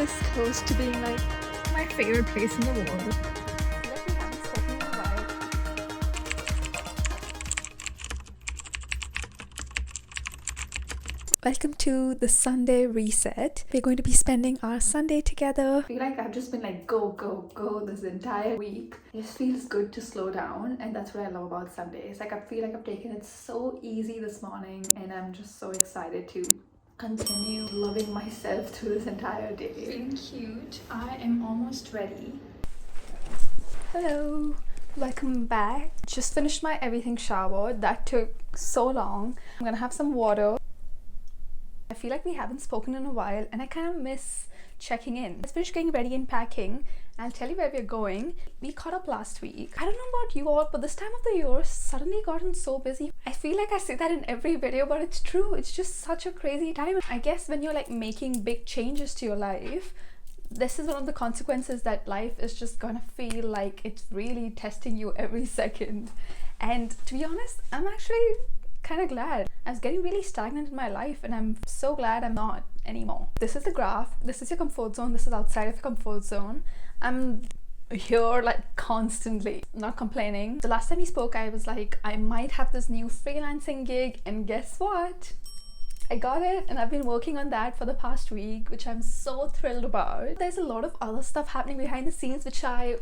this close to being like my favorite place in the world. Like we haven't spoken in a while. Welcome to the Sunday reset. We're going to be spending our Sunday together. I feel like I've just been like go, go, go this entire week. It just feels good to slow down, and that's what I love about Sundays. Like I feel like I've taken it so easy this morning, and I'm just so excited to continue loving myself through this entire day. Feeling cute. I am almost ready. Hello, welcome back. Just finished my everything shower. That took so long. I'm gonna have some water. I feel like we haven't spoken in a while and I kind of miss checking in. Let's finish getting ready and packing. I'll tell you where we're going. We caught up last week. I don't know about you all, but this time of the year suddenly gotten so busy. I feel like I say that in every video, but it's true. It's just such a crazy time. I guess when you're like making big changes to your life, this is one of the consequences, that life is just gonna feel like it's really testing you every second. And to be honest, I'm actually kind of glad. I was getting really stagnant in my life and I'm so glad I'm not anymore. This is the graph. This is your comfort zone. This is outside of your comfort zone. I'm here like constantly, not complaining. The last time we spoke, I was like, I might have this new freelancing gig, and guess what? I got it, and I've been working on that for the past week, which I'm so thrilled about. There's a lot of other stuff happening behind the scenes, which I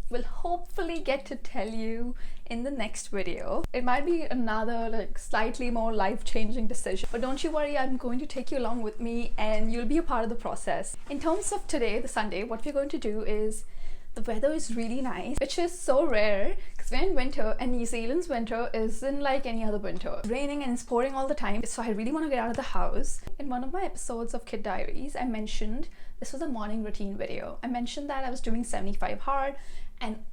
will hopefully get to tell you in the next video. It might be another like slightly more life-changing decision, but don't you worry, I'm going to take you along with me and you'll be a part of the process. In terms of today, the Sunday, what we're going to do is, the weather is really nice, which is so rare because we're in winter and New Zealand's winter isn't like any other winter. It's raining and it's pouring all the time, so I really want to get out of the house. In one of my episodes of Kid Diaries, I mentioned this was a morning routine video. I mentioned that I was doing 75 hard, and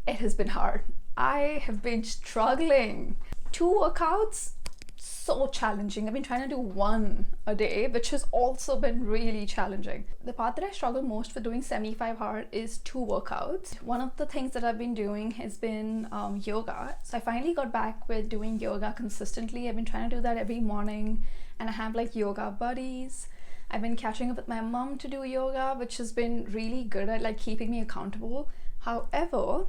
it has been hard. I have been struggling. 2 workouts, so challenging. I've been trying to do 1 a day, which has also been really challenging. The part that I struggle most with doing 75 hard is 2 workouts. One of the things that I've been doing has been yoga. So I finally got back with doing yoga consistently. I've been trying to do that every morning, and I have like yoga buddies. I've been catching up with my mom to do yoga, which has been really good at like keeping me accountable. However,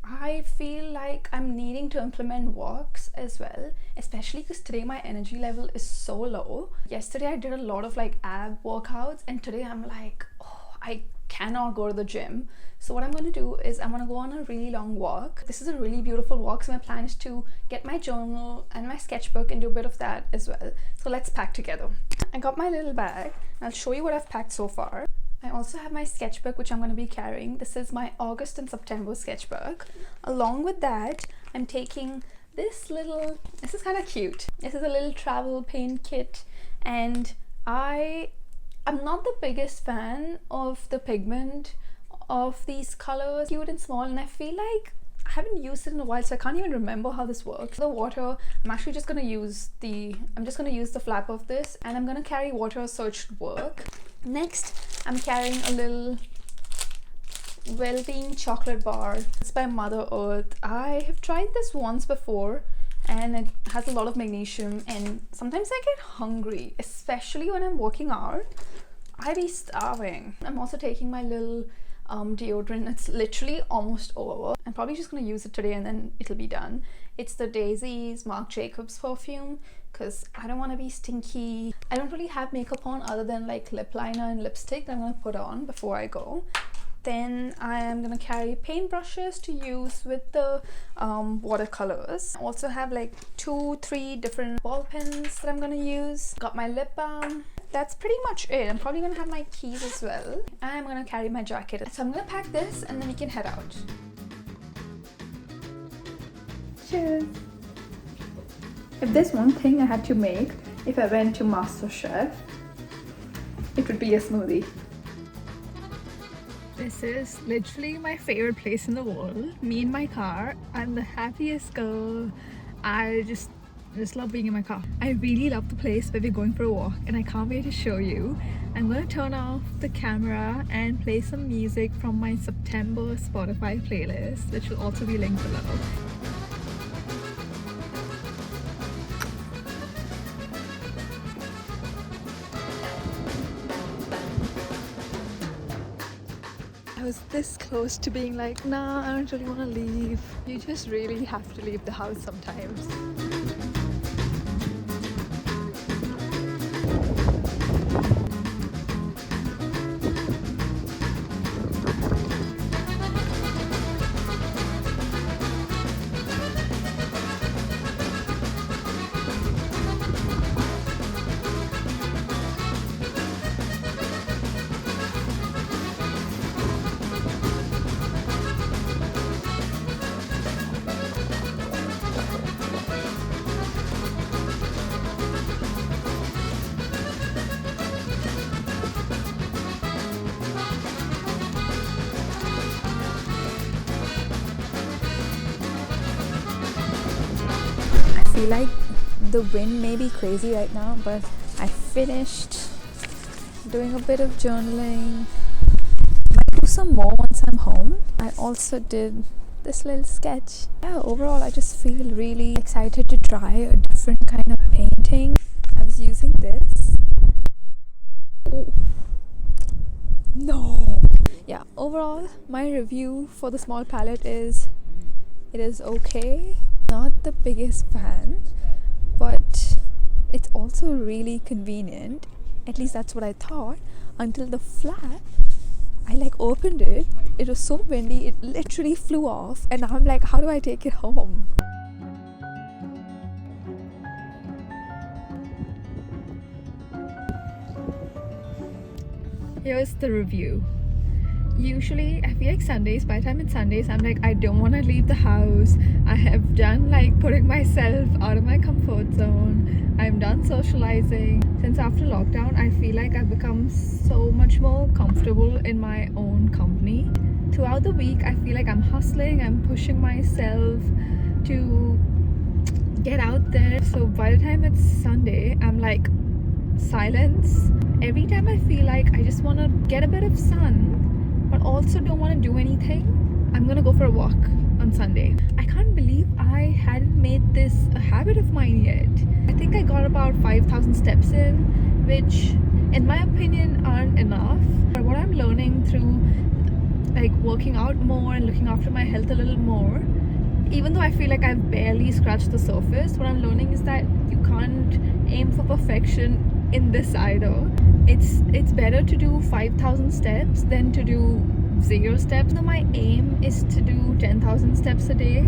I feel like I'm needing to implement walks as well, especially because today my energy level is so low. Yesterday I did a lot of like ab workouts, and today I'm like, oh, I cannot go to the gym. So what I'm going to do is I'm going to go on a really long walk. This is a really beautiful walk, so my plan is to get my journal and my sketchbook and do a bit of that as well. So let's pack together. I got my little bag. I'll show you what I've packed so far. I also have my sketchbook, which I'm going to be carrying. This is my August and September sketchbook. Along with that, I'm taking this is kind of cute. This is a little travel paint kit, and I'm not the biggest fan of the pigment of these colors. Cute and small, and I feel like I haven't used it in a while, so I can't even remember how this works. The water, I'm just gonna use the flap of this, and I'm gonna carry water so it should work. Next, I'm carrying a little well-being chocolate bar. It's by Mother Earth. I have tried this once before, and it has a lot of magnesium, and sometimes I get hungry, especially when I'm working out. I be starving. I'm also taking my little deodorant. It's literally almost over. I'm probably just gonna use it today and then it'll be done. It's the Daisy's Marc Jacobs perfume, because I don't want to be stinky. I don't really have makeup on other than like lip liner and lipstick that I'm gonna put on before I go. Then I am gonna carry paintbrushes to use with the watercolors. I also have like 2-3 different ball pens that I'm gonna use. Got my lip balm. That's pretty much it. I'm probably gonna have my keys as well, and I'm gonna carry my jacket. So I'm gonna pack this and then we can head out. Cheers. If there's one thing I had to make if I went to MasterChef, it would be a smoothie. This is literally my favorite place in the world. Me in my car. I'm the happiest girl. I just love being in my car. I really love the place where we're going for a walk, and I can't wait to show you. I'm gonna turn off the camera and play some music from my September Spotify playlist, which will also be linked below. was this close to being like, nah, I don't really want to leave. You just really have to leave the house sometimes. I feel like the wind may be crazy right now, but I finished doing a bit of journaling. Might do some more once I'm home. I also did this little sketch. Yeah, overall I just feel really excited to try a different kind of painting. I was using this. Oh. No! Yeah, overall my review for the small palette is it is okay. Not the biggest fan, but it's also really convenient. At least that's what I thought, until the flap, I like opened it, it was so windy, it literally flew off, and now I'm like, how do I take it home? Here's the review. Usually I feel like Sundays, by the time it's Sundays, I'm like, I don't want to leave the house. I have done like putting myself out of my comfort zone. I'm done socializing. Since after lockdown, I feel like I've become so much more comfortable in my own company. Throughout the week, I feel like I'm hustling, I'm pushing myself to get out there. So by the time it's Sunday, I'm like, silence. Every time I feel like I just want to get a bit of sun, but also don't want to do anything, I'm gonna go for a walk on Sunday. I can't believe I hadn't made this a habit of mine yet. I think I got about 5,000 steps in, which in my opinion aren't enough. But what I'm learning through like working out more and looking after my health a little more, even though I feel like I've barely scratched the surface, what I'm learning is that you can't aim for perfection in this either. It's better to do 5,000 steps than to do 0 steps. So my aim is to do 10,000 steps a day.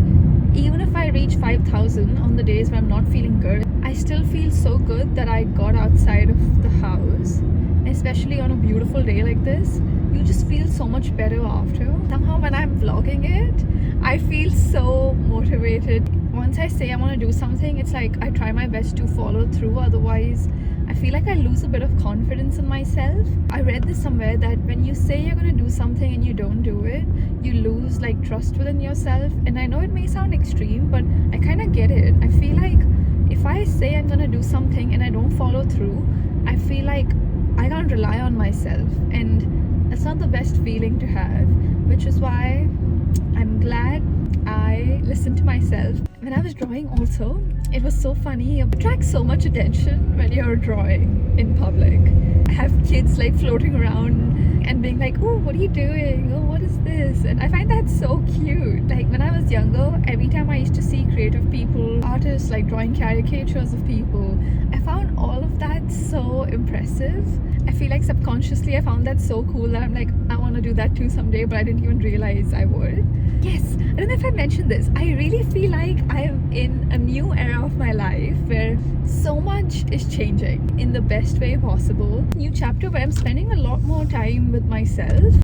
Even if I reach 5,000 on the days when I'm not feeling good, I still feel so good that I got outside of the house. Especially on a beautiful day like this, you just feel so much better after. Somehow when I'm vlogging it, I feel so motivated. Once I say I want to do something, it's like I try my best to follow through, otherwise I feel like I lose a bit of confidence in myself. I read this somewhere that when you say you're going to do something and you don't do it, you lose like trust within yourself. And I know it may sound extreme, but I kind of get it. I feel like if I say I'm going to do something and I don't follow through, I feel like I can't rely on myself, and that's not the best feeling to have, which is why I'm glad I listened to myself. When I was drawing also, it was so funny. It attracts so much attention when you're drawing in public. I have kids like floating around and being like, oh, what are you doing? Oh, what is this? And I find that so cute. Like when I was younger, every time I used to see creative people, artists like drawing caricatures of people, I found all of that so impressive. I feel like subconsciously I found that so cool that I'm like, I want to do that too someday, but I didn't even realize I would. Yes, I don't know if I mentioned this. I really feel like I am in a new era of my life where so much is changing in the best way possible. New chapter where I'm spending a lot more time with myself.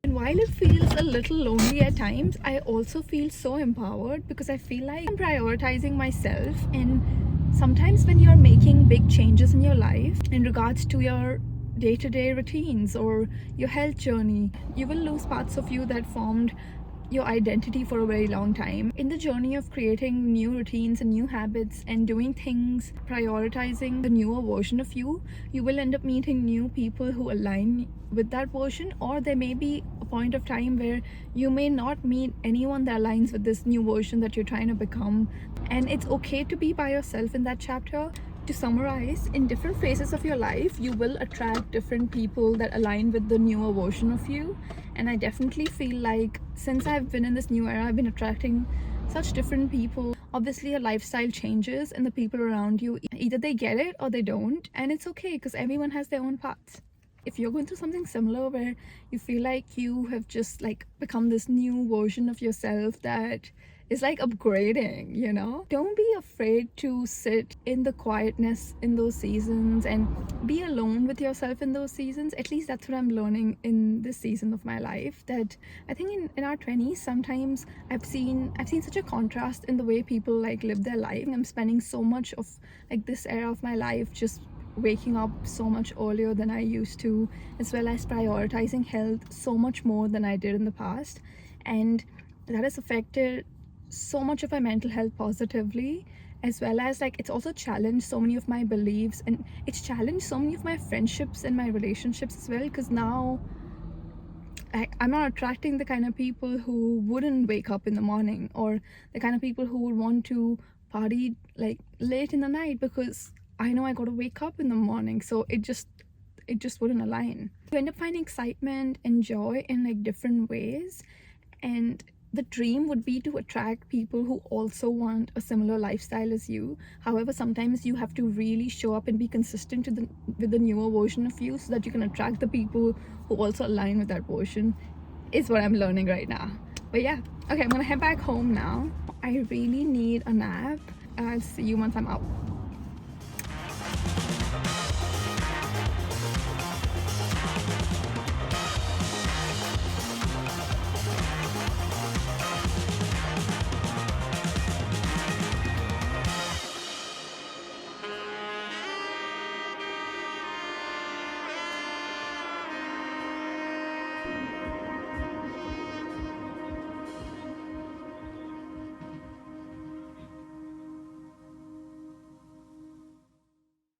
And while it feels a little lonely at times, I also feel so empowered because I feel like I'm prioritizing myself. And sometimes when you're making big changes in your life in regards to your day-to-day routines or your health journey, you will lose parts of you that formed your identity for a very long time. In the journey of creating new routines and new habits and doing things, prioritizing the newer version of you, you will end up meeting new people who align with that version, or there may be a point of time where you may not meet anyone that aligns with this new version that you're trying to become. And it's okay to be by yourself in that chapter. To summarize, in different phases of your life, you will attract different people that align with the newer version of you. And I definitely feel like since I've been in this new era, I've been attracting such different people. Obviously, your lifestyle changes, and the people around you, either they get it or they don't. And it's okay because everyone has their own paths. If you're going through something similar where you feel like you have just like become this new version of yourself that is like upgrading, you know, don't be afraid to sit in the quietness in those seasons and be alone with yourself in those seasons. At least that's what I'm learning in this season of my life, that I think in our 20s sometimes I've seen such a contrast in the way people like live their life. I'm spending so much of like this era of my life just waking up so much earlier than I used to, as well as prioritizing health so much more than I did in the past. And that has affected so much of my mental health positively, as well as like it's also challenged so many of my beliefs, and it's challenged so many of my friendships and my relationships as well, because now I'm not attracting the kind of people who wouldn't wake up in the morning, or the kind of people who would want to party like late in the night because I know I got to wake up in the morning. So it just wouldn't align. You end up finding excitement and joy in like different ways, and the dream would be to attract people who also want a similar lifestyle as you. However, sometimes you have to really show up and be consistent with the newer version of you so that you can attract the people who also align with that version, is what I'm learning right now. But yeah, okay, I'm gonna head back home now. I really need a nap. I'll see you once I'm out.